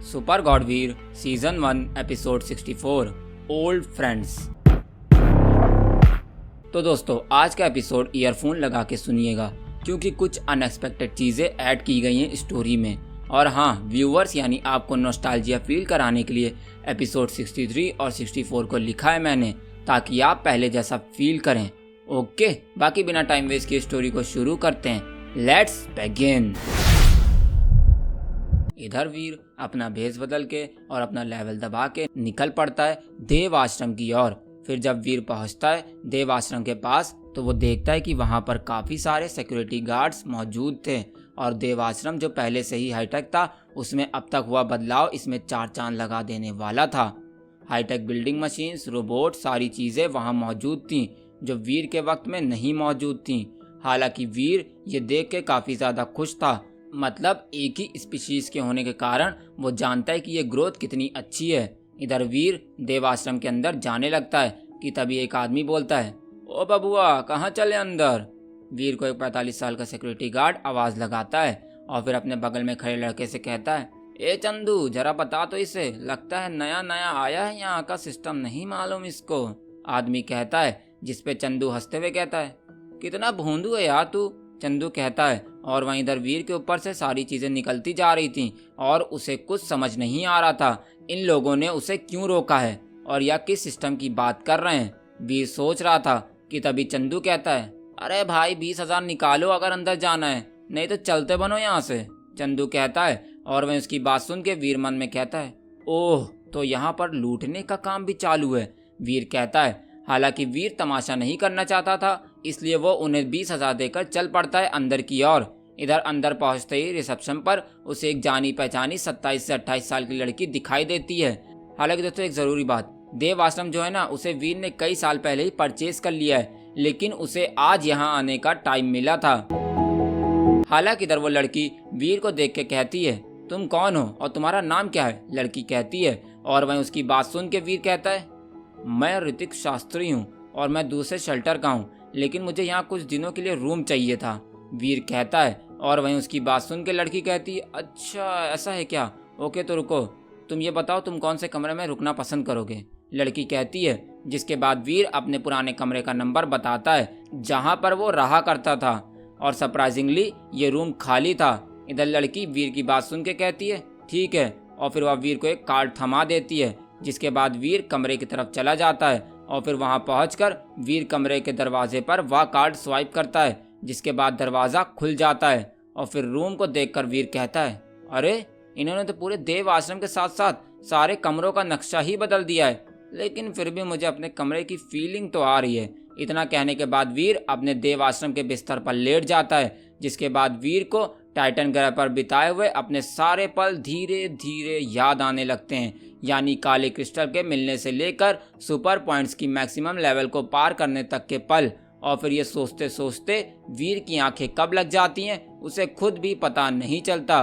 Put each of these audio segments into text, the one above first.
Super गॉडवीर season 1 episode 64 old friends. तो दोस्तों आज का एपिसोड ईयरफोन लगा के सुनिएगा क्योंकि कुछ अनएक्सपेक्टेड चीज़ें ऐड की गई हैं स्टोरी में। और हाँ, व्यूवर्स यानी आपको नॉस्टैल्जिया फील कराने के लिए एपिसोड 63 और 64 को लिखा है मैंने, ताकि आप पहले जैसा फील करें। ओके, बाकी बिना टाइम वेस्ट किए स्टोरी को शुरू करते हैं। Let's begin. इधर वीर अपना भेस बदल के और अपना लेवल दबा के निकल पड़ता है देव आश्रम की ओर। फिर जब वीर पहुंचता है देव आश्रम के पास तो वो देखता है कि वहां पर काफी सारे सिक्योरिटी गार्ड्स मौजूद थे और देव आश्रम जो पहले से ही हाईटेक था उसमें अब तक हुआ बदलाव इसमें 4 चांद लगा देने वाला था। हाईटेक बिल्डिंग मशीन्स, रोबोट, सारी चीजें वहां मौजूद थी जो वीर के वक्त में नहीं मौजूद थी। हालांकि वीर ये देख के काफी ज्यादा खुश था, मतलब एक ही स्पीशीज के होने के कारण वो जानता है कि ये ग्रोथ कितनी अच्छी है। इधर वीर देव आश्रम के अंदर जाने लगता है कि तभी एक आदमी बोलता है, ओ बबुआ कहाँ चले अंदर। वीर को एक 45 साल का सिक्योरिटी गार्ड आवाज लगाता है और फिर अपने बगल में खड़े लड़के से कहता है, ए चंदू जरा बता तो इसे, लगता है नया नया आया है, यहाँ का सिस्टम नहीं मालूम इसको। आदमी कहता है, जिसपे चंदू हंसते हुए कहता है, कितना भोंदू है यार तू। चंदू कहता है, और वहीं इधर वीर के ऊपर से सारी चीजें निकलती जा रही थीं और उसे कुछ समझ नहीं आ रहा था इन लोगों ने उसे क्यों रोका है और या किस सिस्टम की बात कर रहे हैं। वीर सोच रहा था कि तभी चंदू कहता है, अरे भाई 20,000 निकालो अगर अंदर जाना है, नहीं तो चलते बनो यहाँ से। चंदू कहता है और वहीं उसकी बात सुन के वीर मन में कहता है, ओह तो यहाँ पर लूटने का काम भी चालू है। वीर कहता है, हालांकि वीर तमाशा नहीं करना चाहता था इसलिए वो उन्हें 20,000 देकर चल पड़ता है अंदर की ओर। इधर अंदर पहुंचते ही रिसेप्शन पर उसे एक जानी पहचानी 27 से 28 साल की लड़की दिखाई देती है। हालांकि दोस्तों एक जरूरी बात, देव आश्रम जो है ना उसे वीर ने कई साल पहले ही परचेज कर लिया है, लेकिन उसे आज यहाँ आने का टाइम मिला था। हालांकि इधर वो लड़की वीर को देख के कहती है, तुम कौन हो और तुम्हारा नाम क्या है। लड़की कहती है और वहीं उसकी बात सुन के वीर कहता है, मैं ऋतिक शास्त्री हूँ और मैं दूसरे शेल्टर का हूँ, लेकिन मुझे यहाँ कुछ दिनों के लिए रूम चाहिए था। वीर कहता है और वहीं उसकी बात सुन के लड़की कहती है, अच्छा ऐसा है क्या, ओके तो रुको, तुम ये बताओ तुम कौन से कमरे में रुकना पसंद करोगे। लड़की कहती है, जिसके बाद वीर अपने पुराने कमरे का नंबर बताता है जहाँ पर वो रहा करता था और सरप्राइजिंगली ये रूम खाली था। इधर लड़की वीर की बात सुन के कहती है, ठीक है, और फिर वह वीर को एक कार्ड थमा देती है, जिसके बाद वीर कमरे की तरफ चला जाता है और फिर वहां पहुंचकर वीर कमरे के दरवाजे पर वह कार्ड स्वाइप करता है, जिसके बाद दरवाजा खुल जाता है और फिर रूम को देखकर वीर कहता है, अरे इन्होंने तो पूरे देव आश्रम के साथ साथ सारे कमरों का नक्शा ही बदल दिया है, लेकिन फिर भी मुझे अपने कमरे की फीलिंग तो आ रही है। इतना कहने के बाद वीर अपने देव आश्रम के बिस्तर पर लेट जाता है, जिसके बाद वीर को टाइटन ग्रह पर बिताए हुए अपने सारे पल धीरे धीरे याद आने लगते हैं, यानी काले क्रिस्टल के मिलने से लेकर सुपर पॉइंट्स की मैक्सिमम लेवल को पार करने तक के पल। और फिर ये सोचते सोचते वीर की आंखें कब लग जाती हैं उसे खुद भी पता नहीं चलता।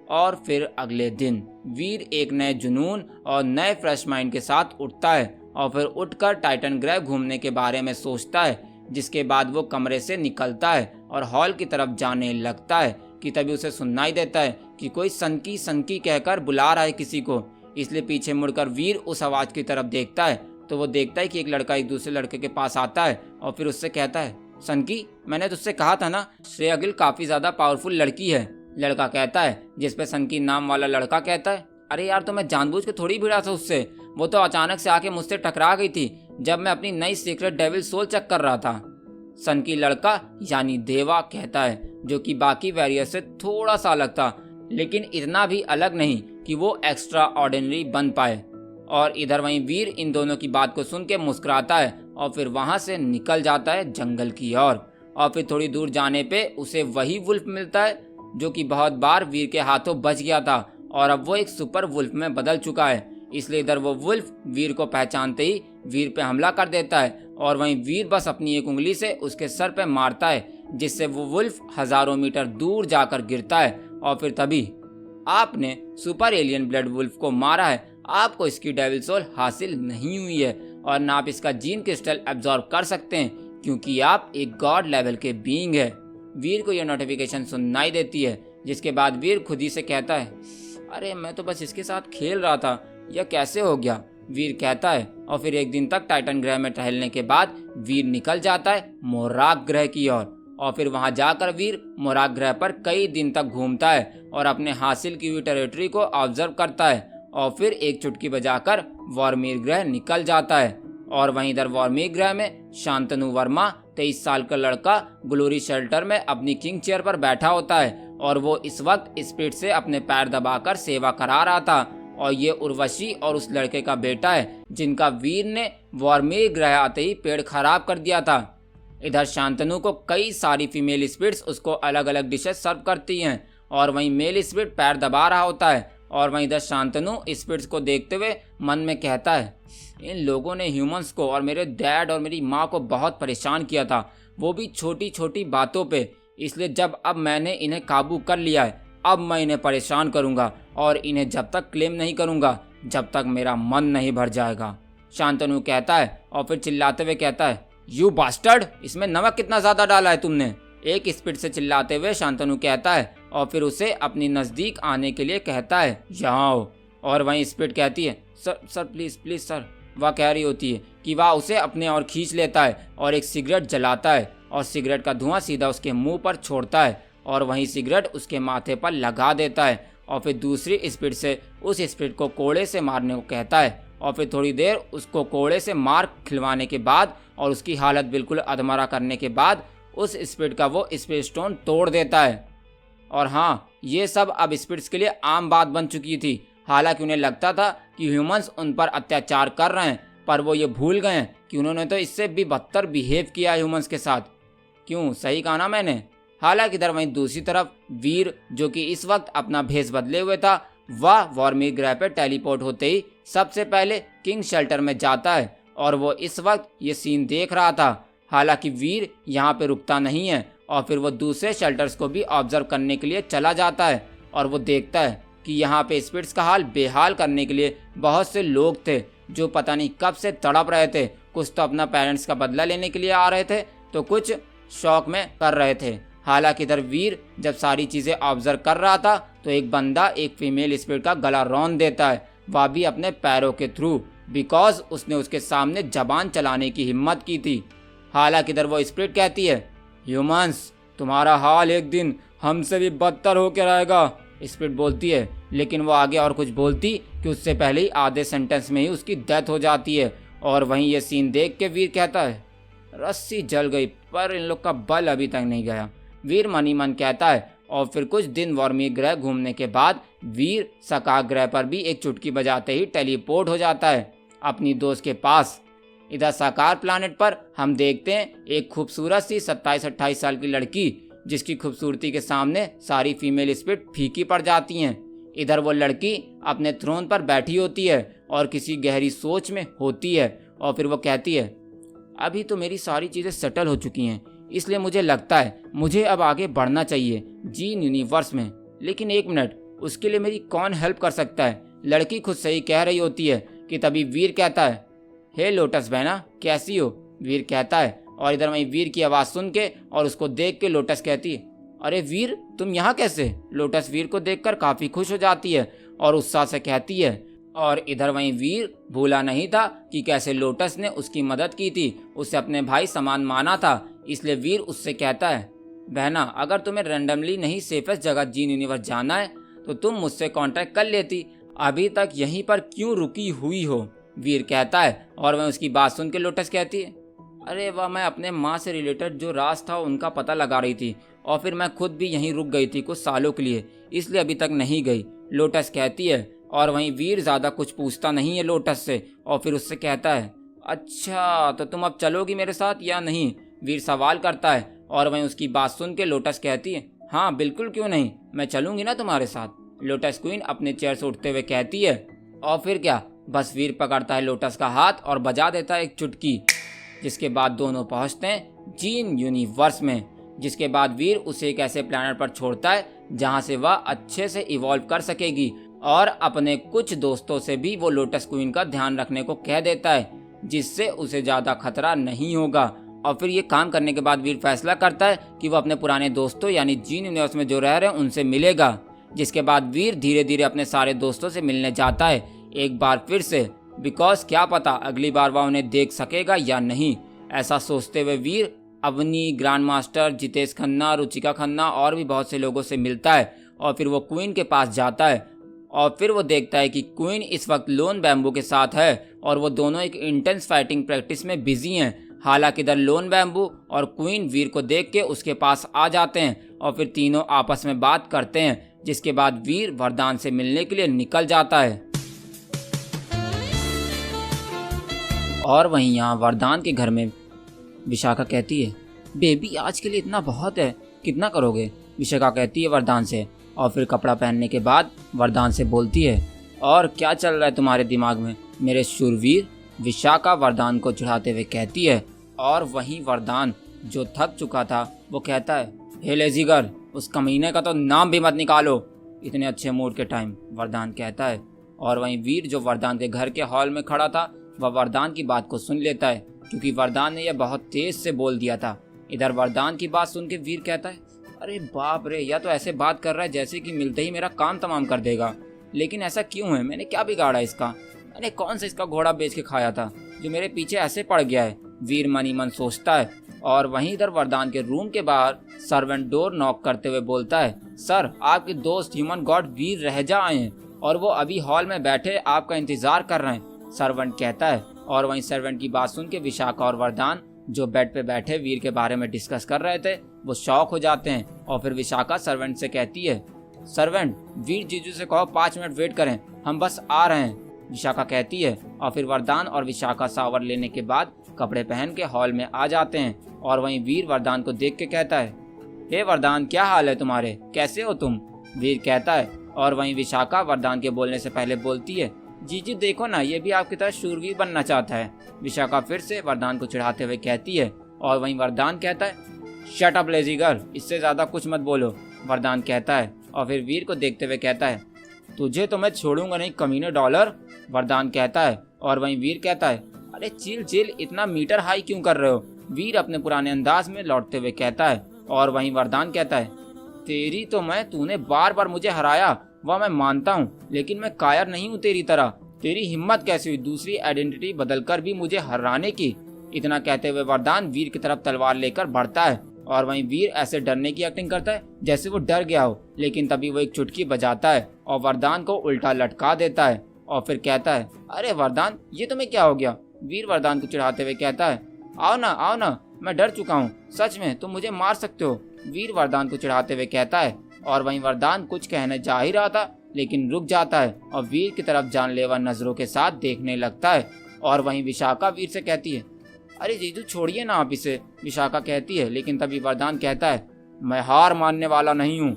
और फिर अगले दिन वीर एक नए जुनून और नए फ्रेश माइंड के साथ उठता है और फिर उठकर टाइटन ग्रह घूमने के बारे में सोचता है, जिसके बाद वो कमरे से निकलता है और हॉल की तरफ जाने लगता है कि तभी उसे सुनाई देता है कि कोई सनकी सनकी कहकर बुला रहा है किसी को। इसलिए पीछे मुड़कर वीर उस आवाज की तरफ देखता है तो वो देखता है कि एक लड़का एक दूसरे लड़के के पास आता है और फिर उससे कहता है, सनकी मैंने तुझसे कहा था ना श्रेया गिल काफी ज्यादा पावरफुल लड़की है। लड़का कहता है, जिसपे सनकी नाम वाला लड़का कहता है, अरे यार तो मैं जानबूझ के थोड़ी भिड़ा था उससे, वो तो अचानक से आके मुझसे टकरा गई थी जब मैं अपनी नई सीक्रेट डेविल सोल चेक कर रहा था। सनकी लड़का यानी देवा कहता है, जो कि बाकी वैरियर से थोड़ा सा अलग था, लेकिन इतना भी अलग नहीं कि वो एक्स्ट्रा ऑर्डिनरी बन पाए। और इधर वहीं वीर इन दोनों की बात को सुन के मुस्कुराता है और फिर वहां से निकल जाता है जंगल की ओर। और फिर थोड़ी दूर जाने पे उसे वही वुल्फ मिलता है जो कि बहुत बार वीर के हाथों बच गया था और अब वो एक सुपर वुल्फ में बदल चुका है। इसलिए इधर वो वुल्फ वीर को पहचानते ही वीर पे हमला कर देता है और वहीं वीर बस अपनी एक उंगली से उसके सर पे मारता है, जिससे वो वुल्फ हजारों मीटर दूर जाकर गिरता है। और फिर तभी, आपने सुपर एलियन ब्लड वुल्फ को मारा है, आपको इसकी डेविल सोल हासिल नहीं हुई है और ना आप इसका जीन क्रिस्टल एब्जॉर्ब कर सकते हैं क्योंकि आप एक गॉड लेवल के बीइंग है। वीर को यह नोटिफिकेशन सुनाई देती है, जिसके बाद वीर खुद ही से कहता है, अरे मैं तो बस इसके साथ खेल रहा था, यह कैसे हो गया, वीर कहता है। और फिर एक दिन तक टाइटन ग्रह में टहलने के बाद वीर निकल जाता है मोराक ग्रह की ओर। और फिर वहां जाकर वीर मोराक ग्रह पर कई दिन तक घूमता है और अपने हासिल की हुई टेरिटरी को ऑब्जर्व करता है। और फिर एक चुटकी बजाकर वॉर्मीर ग्रह निकल जाता है। और वहीं इधर वॉर्मीर ग्रह में शांतनु वर्मा 23 साल का लड़का ग्लोरी शेल्टर में अपनी किंग चेयर पर बैठा होता है और वो इस वक्त स्पीड से अपने पैर दबाकर सेवा करा रहा था। और ये उर्वशी और उस लड़के का बेटा है जिनका वीर ने वॉर्मीर ग्रह आते ही पेड़ खराब कर दिया था। इधर शांतनु को कई सारी फीमेल स्पिरिट्स उसको अलग अलग डिशेस सर्व करती हैं और वहीं मेल स्पिरिट पैर दबा रहा होता है। और वहीं इधर शांतनु स्पिरिट्स को देखते हुए मन में कहता है, इन लोगों ने ह्यूमंस को और मेरे डैड और मेरी माँ को बहुत परेशान किया था, वो भी छोटी छोटी बातों पे। इसलिए जब अब मैंने इन्हें काबू कर लिया है, अब मैं इन्हें परेशान करूंगा और इन्हें जब तक क्लेम नहीं करूंगा जब तक मेरा मन नहीं भर जाएगा, शांतनु कहता है। और फिर चिल्लाते हुए कहता है, यू बास्टर्ड, इसमें नमक कितना ज्यादा डाला है तुमने, एक स्पीड से चिल्लाते हुए शांतनु कहता है। और फिर उसे अपनी नजदीक आने के लिए कहता है, यहाँ आओ। और वहीं स्पीड कहती है, sir sir please please sir. वह कह रही होती है कि वह उसे अपने ओर खींच लेता है और एक सिगरेट जलाता है और सिगरेट का धुआं सीधा उसके मुंह पर छोड़ता है और वहीं सिगरेट उसके माथे पर लगा देता है। और फिर दूसरी स्पीड से उस स्पीड को कोड़े से मारने को कहता है। और फिर थोड़ी देर उसको कोड़े से मार खिलवाने के बाद और उसकी हालत बिल्कुल अधमरा करने के बाद उस स्पीड का वो स्पेस स्टोन तोड़ देता है। और हाँ, ये सब अब स्पिरिट्स के लिए आम बात बन चुकी थी। हालांकि उन्हें लगता था कि ह्यूमंस उन पर अत्याचार कर रहे हैं, पर वो ये भूल गए कि उन्होंने तो इससे भी बदतर बिहेव किया ह्यूमंस के साथ। क्यों, सही कहा ना मैंने। हालांकि इधर वहीं दूसरी तरफ वीर, जो कि इस वक्त अपना भेष बदले हुए था, वह वॉर्मीर ग्रह पर टेलीपोर्ट होते ही सबसे पहले किंग शेल्टर में जाता है और वो इस वक्त ये सीन देख रहा था। हालांकि वीर यहाँ पे रुकता नहीं है और फिर वो दूसरे शेल्टर्स को भी ऑब्जर्व करने के लिए चला जाता है और वो देखता है कि यहाँ पे स्पिरिट्स का हाल बेहाल करने के लिए बहुत से लोग थे जो पता नहीं कब से तड़प रहे थे। कुछ तो अपना पेरेंट्स का बदला लेने के लिए आ रहे थे, तो कुछ शौक में कर रहे थे। हालांकि इधर वीर जब सारी चीजें ऑब्जर्व कर रहा था तो एक बंदा एक फीमेल स्पिरिट का गला रौंद देता है, वह भी अपने पैरों के थ्रू, बिकॉज उसने उसके सामने जबान चलाने की हिम्मत की थी। हालांकि इधर वो स्पिरिट कहती है, ह्यूमंस, तुम्हारा हाल एक दिन हमसे भी बदतर होकर रहेगा, स्पिरिट बोलती है। लेकिन वो आगे और कुछ बोलती कि उससे पहले ही आधे सेंटेंस में ही उसकी डेथ हो जाती है। और वहीं ये सीन देख के वीर कहता है, रस्सी जल गई पर इन लोग का बल अभी तक नहीं गया, वीर मन ही मन कहता है। और फिर कुछ दिन वॉर्मीर ग्रह घूमने के बाद वीर सका ग्रह पर भी एक चुटकी बजाते ही टेलीपोर्ट हो जाता है अपनी दोस्त के पास। इधर साकार प्लैनेट पर हम देखते हैं एक खूबसूरत सी 27-28 साल की लड़की, जिसकी खूबसूरती के सामने सारी फीमेल स्पिरिट फीकी पड़ जाती हैं। इधर वो लड़की अपने थ्रोन पर बैठी होती है और किसी गहरी सोच में होती है। और फिर वो कहती है, अभी तो मेरी सारी चीज़ें सेटल हो चुकी हैं, इसलिए मुझे लगता है मुझे अब आगे बढ़ना चाहिए जीन यूनिवर्स में। लेकिन एक मिनट, उसके लिए मेरी कौन हेल्प कर सकता है? लड़की खुद सही कह रही होती है कि तभी वीर कहता है, हे लोटस बहना, कैसी हो? वीर कहता है। और इधर वहीं वीर की आवाज़ सुन के और उसको देख के लोटस कहती है, अरे वीर, तुम यहाँ कैसे? लोटस वीर को देखकर काफ़ी खुश हो जाती है और उत्साह से कहती है। और इधर वहीं वीर भूला नहीं था कि कैसे लोटस ने उसकी मदद की थी, उसे अपने भाई समान माना था। इसलिए वीर उससे कहता है, बहना, अगर तुम्हें रैंडमली नहीं सेफेस्ट जगह जीन यूनिवर्स जाना है तो तुम मुझसे कांटेक्ट कर लेती, अभी तक यहीं पर क्यों रुकी हुई हो? वीर कहता है। और वह उसकी बात सुन के लोटस कहती है, अरे वाह, मैं अपने माँ से रिलेटेड जो राज था उनका पता लगा रही थी और फिर मैं खुद भी यहीं रुक गई थी कुछ सालों के लिए, इसलिए अभी तक नहीं गई, लोटस कहती है। और वहीं वीर ज़्यादा कुछ पूछता नहीं है लोटस से और फिर उससे कहता है, अच्छा तो तुम अब चलोगी मेरे साथ या नहीं? वीर सवाल करता है। और वहीं उसकी बात सुन के लोटस कहती है, हाँ बिल्कुल, क्यों नहीं, मैं चलूंगी ना तुम्हारे साथ। लोटस क्वीन अपने चेयर से उठते हुए कहती है। और फिर क्या, बस वीर पकड़ता है लोटस का हाथ और बजा देता है एक चुटकी, जिसके बाद दोनों पहुंचते हैं जीन यूनिवर्स में। जिसके बाद वीर उसे एक ऐसे प्लैनेट पर छोड़ता है जहां से वह अच्छे से इवॉल्व कर सकेगी और अपने कुछ दोस्तों से भी वो लोटस क्वीन का ध्यान रखने को कह देता है, जिससे उसे ज़्यादा खतरा नहीं होगा। और फिर ये काम करने के बाद वीर फैसला करता है कि वो अपने पुराने दोस्तों यानी जीन यूनिवर्स में जो रह रहे हैं उनसे मिलेगा। जिसके बाद वीर धीरे धीरे अपने सारे दोस्तों से मिलने जाता है एक बार फिर से, बिकॉज क्या पता अगली बार वह उन्हें देख सकेगा या नहीं। ऐसा सोचते हुए वीर अवनी, ग्रैंड मास्टर, जितेश खन्ना, रुचिका खन्ना और भी बहुत से लोगों से मिलता है और फिर वो क्वीन के पास जाता है और फिर वो देखता है कि क्वीन इस वक्त लोन बैम्बू के साथ है और वो दोनों एक इंटेंस फाइटिंग प्रैक्टिस में बिजी हैं। हालांकि इधर लोन बैम्बू और क्वीन वीर को देख के उसके पास आ जाते हैं और फिर तीनों आपस में बात करते हैं, जिसके बाद वीर वरदान से मिलने के लिए निकल जाता है। और वहीं यहाँ वरदान के घर में विशाखा कहती है, बेबी आज के लिए इतना बहुत है, कितना करोगे? विशाखा कहती है वरदान से और फिर कपड़ा पहनने के बाद वरदान से बोलती है, और क्या चल रहा है तुम्हारे दिमाग में मेरे शूरवीर? विशाखा वरदान को चिढ़ाते हुए कहती है। और वहीं वरदान जो थक चुका था वो कहता है, हे लेज़ी गर्ल, उस कमीने का तो नाम भी मत निकालो इतने अच्छे मूड के टाइम, वरदान कहता है। और वहीं वीर जो वरदान के घर के हॉल में खड़ा था वह वरदान की बात को सुन लेता है, क्योंकि वरदान ने यह बहुत तेज से बोल दिया था। इधर वरदान की बात सुन के वीर कहता है, अरे बाप रे, यह तो ऐसे बात कर रहा है जैसे कि मिलते ही मेरा काम तमाम कर देगा। लेकिन ऐसा क्यों है? मैंने क्या बिगाड़ा इसका? मैंने कौन सा इसका घोड़ा बेच के खाया था जो मेरे पीछे ऐसे पड़ गया है? वीर मन ही मन सोचता है। और वहीं इधर वरदान के रूम के बाहर सर्वेंट डोर नॉक करते हुए बोलता है, सर आपके दोस्त ह्यूमन गॉड वीर रहजा आए हैं और वो अभी हॉल में बैठे आपका इंतजार कर रहे हैं, सर्वेंट कहता है। और वहीं सर्वेंट की बात सुन के विशाखा और वरदान जो बेड पे बैठे वीर के बारे में डिस्कस कर रहे थे वो शॉक हो जाते हैं। और फिर विशाखा सर्वेंट से कहती है, सर्वेंट वीर जीजू से कहो 5 मिनट वेट करें, हम बस आ रहे हैं, विशाखा कहती है। और फिर वरदान और विशाखा शावर लेने के बाद कपड़े पहन के हॉल में आ जाते हैं। और वहीं वीर वरदान को देख के कहता है, हे वरदान क्या हाल है तुम्हारे, कैसे हो तुम? वीर कहता है। और वहीं विशाखा वरदान के बोलने से पहले बोलती है, जीजू देखो ना, ये भी आपकी तरह शूरवीर बनना चाहता है। विशाखा फिर से वरदान को चिढ़ाते हुए कहती है। और वहीं वरदान कहता है, शट अप लेजी गर्ल, इससे ज्यादा कुछ मत बोलो, वरदान कहता है। और फिर वीर को देखते हुए कहता है, तुझे तो मैं छोड़ूंगा नहीं कमीने डॉलर, वरदान कहता है। और वहीं वीर कहता है, अरे चिल चिल, इतना मीटर हाई क्यों कर रहे हो? वीर अपने पुराने अंदाज में लौटते हुए कहता है। और वहीं वरदान कहता है, तेरी तो तूने बार बार मुझे हराया वह मैं मानता हूँ, लेकिन मैं कायर नहीं हूँ तेरी तरह। तेरी हिम्मत कैसी हुई दूसरी आइडेंटिटी बदलकर भी मुझे हराने की? इतना कहते हुए वरदान वीर की तरफ तलवार लेकर बढ़ता है। और वहीं वीर ऐसे डरने की एक्टिंग करता है जैसे वो डर गया हो, लेकिन तभी वो एक चुटकी बजाता है और वरदान को उल्टा लटका देता है। और फिर कहता है, अरे वरदान ये तुम्हें क्या हो गया? वीर वरदान को चिढ़ाते हुए कहता है, आओ ना, मैं डर चुका हूँ, सच में तुम मुझे मार सकते हो, वीर वरदान को चिढ़ाते हुए कहता है। और वहीं वरदान कुछ कहने जा ही रहा था लेकिन रुक जाता है और वीर की तरफ जानलेवा नजरों के साथ देखने लगता है। और वहीं विशाखा वीर से कहती है, अरे जीजू छोड़िए ना आप इसे, विशाखा कहती है। लेकिन तभी वरदान कहता है, मैं हार मानने वाला नहीं हूँ।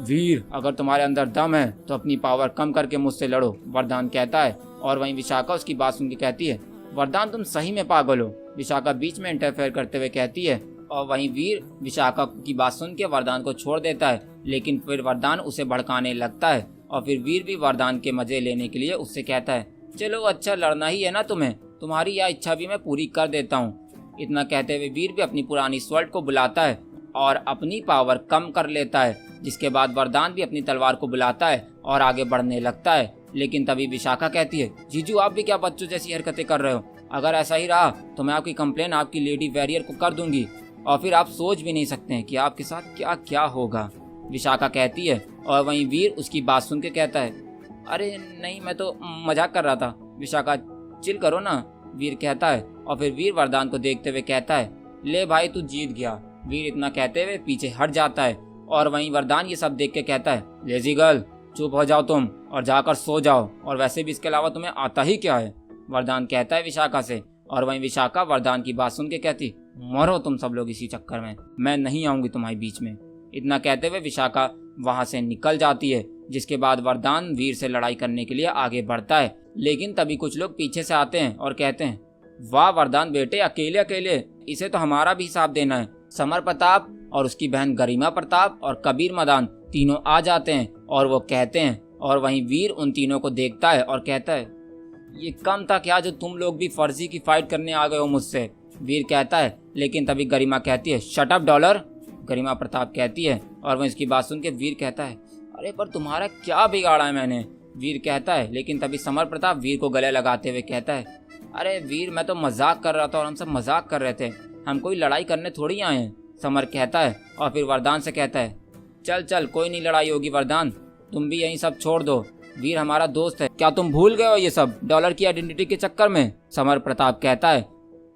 वीर अगर तुम्हारे अंदर दम है तो अपनी पावर कम करके मुझसे लड़ो, वरदान कहता है। और वहीं विशाखा उसकी बात सुन के कहती है, वरदान तुम सही में पागल हो, विशाखा बीच में इंटरफेयर करते हुए कहती है। और वहीं वीर विशाखा की बात सुन के वरदान को छोड़ देता है, लेकिन फिर वरदान उसे भड़काने लगता है। और फिर वीर भी वरदान के मजे लेने के लिए उससे कहता है, चलो अच्छा लड़ना ही है ना तुम्हें, तुम्हारी यह इच्छा भी मैं पूरी कर देता हूँ। इतना कहते हुए वीर भी अपनी पुरानी स्वॉर्ड को बुलाता है और अपनी पावर कम कर लेता है, जिसके बाद वरदान भी अपनी तलवार को बुलाता है और आगे बढ़ने लगता है। लेकिन तभी विशाखा कहती है, जीजू आप भी क्या बच्चों जैसी हरकतें कर रहे हो? अगर ऐसा ही रहा तो मैं आपकी कंप्लेन आपकी लेडी वॉरियर को कर दूंगी और फिर आप सोच भी नहीं सकते हैं कि आपके साथ क्या क्या होगा, विशाखा कहती है। और वहीं वीर उसकी बात सुन के कहता है, अरे नहीं मैं तो मजाक कर रहा था, विशाखा चिल करो ना, वीर कहता है। और फिर वीर वरदान को देखते हुए कहता है, ले भाई तू जीत गया। वीर इतना कहते हुए पीछे हट जाता है। और वहीं वरदान ये सब देख के कहता है, लेजी गर्ल चुप हो जाओ तुम और जाकर सो जाओ, और वैसे भी इसके अलावा तुम्हें आता ही क्या है, वरदान कहता है विशाखा से। और वहीं विशाखा वरदान की बात सुन के कहती, मरो तुम सब लोग इसी चक्कर में, मैं नहीं आऊंगी तुम्हारे बीच में। इतना कहते हुए विशाखा वहां से निकल जाती है, जिसके बाद वरदान वीर से लड़ाई करने के लिए आगे बढ़ता है। लेकिन तभी कुछ लोग पीछे से आते हैं और कहते हैं, वाह वरदान बेटे, अकेले अकेले, इसे तो हमारा भी हिसाब देना है। समर प्रताप और उसकी बहन गरिमा प्रताप और कबीर मदान तीनों आ जाते हैं और वो कहते हैं। और वहीं वीर उन तीनों को देखता है और कहता है, ये कम था क्या जो तुम लोग भी फर्जी की फाइट करने आ गए हो मुझसे, वीर कहता है। लेकिन तभी गरिमा कहती है, शट अप डॉलर, गरिमा प्रताप कहती है। और वह इसकी बात सुन के वीर कहता है, अरे पर तुम्हारा क्या बिगाड़ा है मैंने, वीर कहता है। लेकिन तभी समर प्रताप वीर को गले लगाते हुए कहता है, अरे वीर मैं तो मजाक कर रहा था और हम सब मजाक कर रहे थे, हम कोई लड़ाई करने थोड़ी आए हैं। समर कहता है और फिर वरदान से कहता है, चल चल कोई नहीं लड़ाई होगी वरदान, तुम भी यही सब छोड़ दो, वीर हमारा दोस्त है, क्या तुम भूल गए हो ये सब डॉलर की आइडेंटिटी के चक्कर में। समर प्रताप कहता है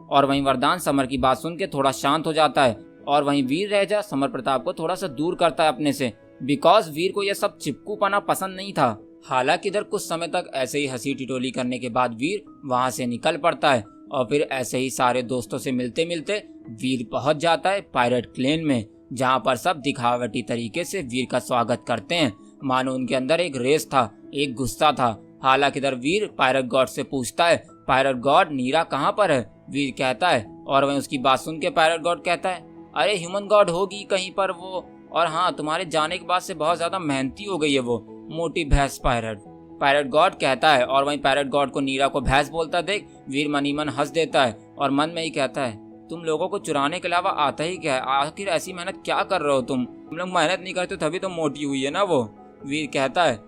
और वहीं वरदान समर की बात सुन के थोड़ा शांत हो जाता है और वहीं वीर रह जा समर प्रताप को थोड़ा सा दूर करता है अपने से, बिकॉज वीर को यह सब चिपकूपना पसंद नहीं था। हालांकि इधर कुछ समय तक ऐसे ही हंसी टिटोली करने के बाद वीर वहां से निकल पड़ता है और फिर ऐसे ही सारे दोस्तों से मिलते मिलते वीर पहुंच जाता है पायरेट क्लेन में, जहां पर सब दिखावटी तरीके से वीर का स्वागत करते हैं, मानो उनके अंदर एक रेस था, एक गुस्सा था। हालांकि इधर वीर पायरेट गॉड से पूछता है, पायरेट गॉड नीरा कहाँ पर है। वीर कहता है और वहीं उसकी बात सुन के पायरेट गॉड कहता है, अरे ह्यूमन गॉड होगी कहीं पर वो, और हाँ तुम्हारे जाने के बाद से बहुत ज्यादा मेहनती हो गई है वो मोटी भैंस पायरेट। पायरेट गॉड कहता है और वहीं पायरेट गॉड को नीरा को भैंस बोलता देख वीर मनी मन हंस देता है और मन में ही कहता है, तुम लोगों को चुराने के अलावा आता ही क्या है, आखिर ऐसी मेहनत क्या कर रहे हो तुम लोग मेहनत नहीं करते तभी तो मोटी हुई है ना वो, वीर कहता है।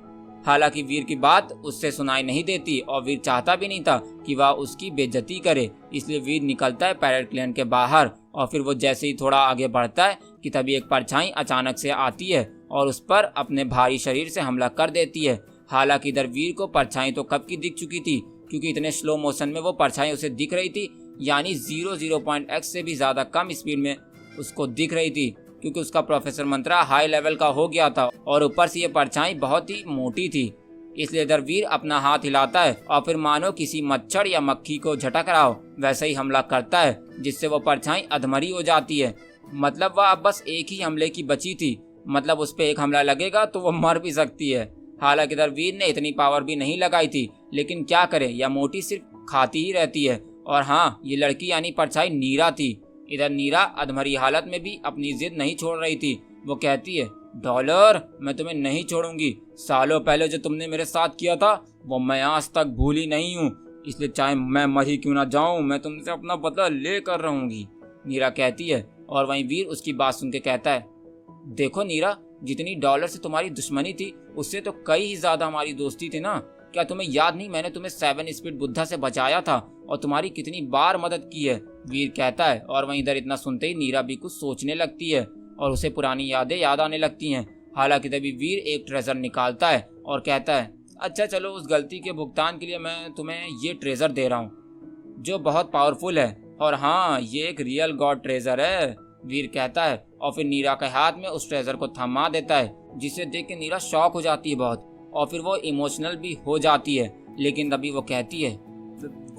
हालांकि वीर की बात उससे सुनाई नहीं देती और वीर चाहता भी नहीं था कि वह उसकी बेइज्जती करे, इसलिए वीर निकलता है पैरेट क्लेन के बाहर और फिर वो जैसे ही थोड़ा आगे बढ़ता है कि तभी एक परछाई अचानक से आती है और उस पर अपने भारी शरीर से हमला कर देती है। हालांकि इधर वीर को परछाई तो कब की दिख चुकी थी, क्योंकि इतने स्लो मोशन में वो परछाई उसे दिख रही थी, यानी 0.x से भी ज्यादा कम स्पीड में उसको दिख रही थी, क्योंकि उसका प्रोफेसर मंत्रा हाई लेवल का हो गया था और ऊपर से ये परछाई बहुत ही मोटी थी। इसलिए इधर वीर अपना हाथ हिलाता है और फिर मानो किसी मच्छर या मक्खी को झटक रहा हो वैसे ही हमला करता है, जिससे वो परछाई अधमरी हो जाती है। मतलब वह अब बस एक ही हमले की बची थी, मतलब उस पर एक हमला लगेगा तो वो मर भी सकती है। हालांकि इधर वीर ने इतनी पावर भी नहीं लगाई थी, लेकिन क्या करे, यह मोटी सिर्फ खाती ही रहती है। और हाँ, ये लड़की यानी परछाई नीरा थी। इधर नीरा अधमरी हालत में भी अपनी जिद नहीं छोड़ रही थी। वो कहती है, डॉलर मैं तुम्हें नहीं छोड़ूंगी, सालों पहले जो तुमने मेरे साथ किया था वो मैं आज तक भूली नहीं हूँ, इसलिए चाहे मैं मर ही क्यों ना जाऊँ मैं तुमसे अपना बदला लेकर रहूंगी, नीरा कहती है। और वहीं वीर उसकी बात सुन के कहता है, देखो नीरा, जितनी डॉलर से तुम्हारी दुश्मनी थी उससे तो कई ही ज्यादा हमारी दोस्ती थी ना, क्या तुम्हें याद नहीं मैंने तुम्हें 7 स्पीड बुद्धा से बचाया था और तुम्हारी कितनी बार मदद की है, वीर कहता है। और वहीं इधर इतना सुनते ही नीरा भी कुछ सोचने लगती है और उसे पुरानी यादें याद आने लगती हैं। हालांकि तभी वीर एक ट्रेजर निकालता है और कहता है, अच्छा चलो उस गलती के भुगतान के लिए मैं तुम्हें ये ट्रेजर दे रहा हूँ जो बहुत पावरफुल है, और हाँ ये एक रियल गॉड ट्रेजर है, वीर कहता है। और फिर नीरा के हाथ में उस ट्रेजर को थमा देता है, जिसे देख के नीरा शॉक हो जाती है बहुत और फिर वो इमोशनल भी हो जाती है। लेकिन तभी वो कहती है,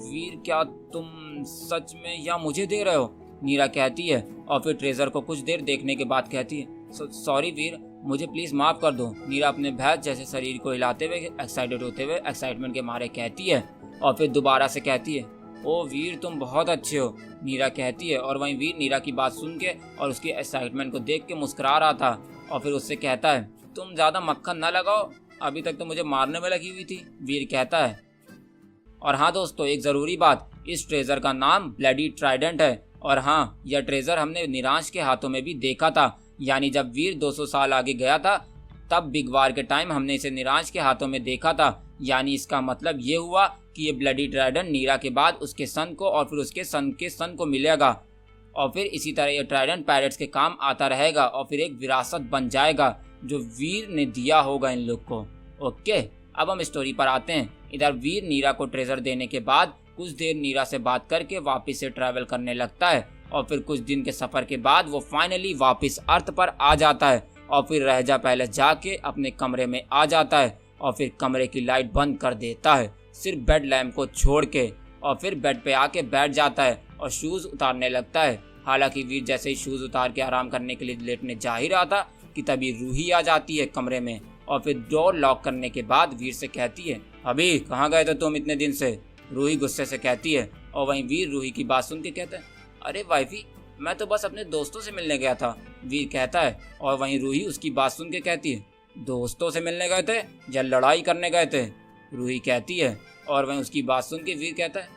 वीर क्या तुम सच में या मुझे दे रहे हो, नीरा कहती है। और फिर ट्रेजर को कुछ देर देखने के बाद कहती है, सॉरी वीर मुझे प्लीज माफ कर दो, नीरा अपने भैंस जैसे शरीर को हिलाते हुए एक्साइटेड होते हुए एक्साइटमेंट के मारे कहती है। और फिर दोबारा से कहती है, ओ वीर तुम बहुत अच्छे हो, नीरा कहती है। और वहीं वीर नीरा की बात सुन के और उसकी एक्साइटमेंट को देख के मुस्कुरा रहा था और फिर उससे कहता है, तुम ज्यादा मक्खन ना लगाओ, अभी तक तो मुझे मारने में लगी हुई थी, वीर कहता है। और हाँ दोस्तों, एक जरूरी बात, इस ट्रेजर का नाम ब्लडी ट्राइडेंट है। और हाँ, यह ट्रेजर हमने निरांश के हाथों में भी देखा था, यानी जब वीर 200 साल आगे गया था तब बिग वार के टाइम हमने इसे निरांश के हाथों में देखा था। यानी इसका मतलब ये हुआ कि ये ब्लडी ट्राइडेंट नीरा के बाद उसके सन को और फिर उसके सन के सन को मिलेगा और फिर इसी तरह ये ट्राइडेंट पायरेट्स के काम आता रहेगा और फिर एक विरासत बन जाएगा जो वीर ने दिया होगा इन लोग को। ओके, अब हम स्टोरी पर आते हैं। इधर वीर नीरा को ट्रेजर देने के बाद कुछ देर नीरा से बात करके वापस से ट्रैवल करने लगता है और फिर कुछ दिन के सफर के बाद वो फाइनली वापस अर्थ पर आ जाता है और फिर रहजा पैलेस जाके अपने कमरे में आ जाता है और फिर कमरे की लाइट बंद कर देता है सिर्फ बेड लैम्प को छोड़ के, और फिर बेड पे आके बैठ जाता है और शूज उतारने लगता है। हालांकि वीर जैसे ही शूज उतार के आराम करने के लिए लेटने जा ही रहा था कि तभी रूही आ जाती है कमरे में और फिर डोर लॉक करने के बाद वीर से कहती है, अभी कहाँ गए थे तुम इतने दिन से, रूही गुस्से से कहती है। और वहीं वीर रूही की बात सुन के कहता है, अरे वाइफी मैं तो बस अपने दोस्तों से मिलने गया था, वीर कहता है। और वहीं रूही उसकी बात सुन के कहती है, दोस्तों से मिलने गए थे या लड़ाई करने गए थे, रूही कहती है। और वहीं उसकी बात सुन के वीर कहता है,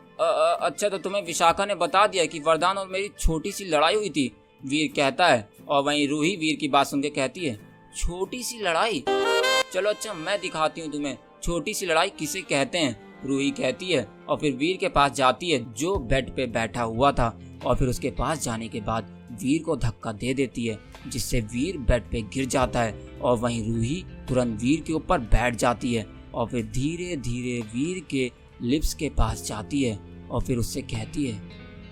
अच्छा तो तुम्हें विशाखा ने बता दिया कि वरदान और मेरी छोटी सी लड़ाई हुई थी, वीर कहता है। और वहीं रूही वीर की बात सुन के कहती है, छोटी सी लड़ाई, चलो अच्छा मैं दिखाती हूँ तुम्हें छोटी सी लड़ाई किसे कहते हैं। रूही कहती है और फिर वीर के पास जाती है जो बेड पे बैठा हुआ था, और फिर उसके पास जाने के बाद वीर को धक्का दे देती है जिससे वीर बेड पे गिर जाता है, और वहीं रूही तुरंत वीर के ऊपर बैठ जाती है और फिर धीरे धीरे वीर के लिप्स के पास जाती है और फिर उससे कहती है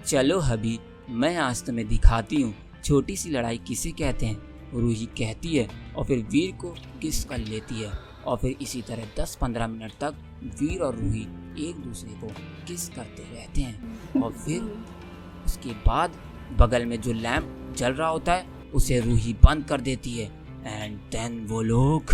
चलो हबी मैं आज तुम्हें दिखाती हूँ छोटी सी लड़ाई किसे कहते हैं। रूही कहती है और फिर वीर को किस कर लेती है, और फिर इसी तरह 10-15 मिनट तक वीर और रूही एक दूसरे को किस करते रहते हैं। और फिर उसके बाद बगल में जो लैंप जल रहा होता है उसे रूही बंद कर देती है, एंड देन वो लोग।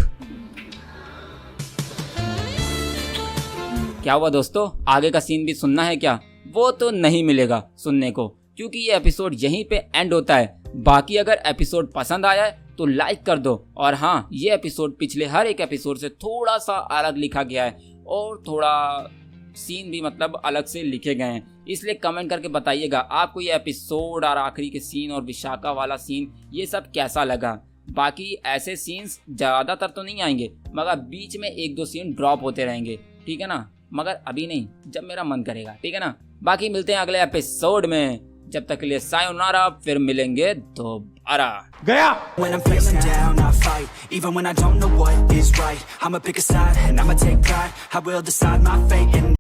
क्या हुआ दोस्तों, आगे का सीन भी सुनना है क्या? वो तो नहीं मिलेगा सुनने को, क्योंकि ये एपिसोड यहीं पे एंड होता है। बाकी अगर एपिसोड पसंद आया है तो लाइक कर दो, और हाँ ये एपिसोड पिछले हर एक एपिसोड से थोड़ा सा अलग लिखा गया है और थोड़ा सीन भी मतलब अलग से लिखे गए हैं, इसलिए कमेंट करके बताइएगा आपको ये एपिसोड और आखिरी के सीन और विशाखा वाला सीन ये सब कैसा लगा। बाकी ऐसे सीन्स ज़्यादातर तो नहीं आएंगे, मगर बीच में 1-2 सीन ड्रॉप होते रहेंगे, ठीक है ना, मगर अभी नहीं, जब मेरा मन करेगा, ठीक है ना। बाकी मिलते हैं अगले एपिसोड में, जब तक के लिए सायोनारा, फिर मिलेंगे दोबारा। गया। When I'm feeling down, I fight, even when I don't know what is right. I'ma pick a side and I'ma take pride. I will decide my fate and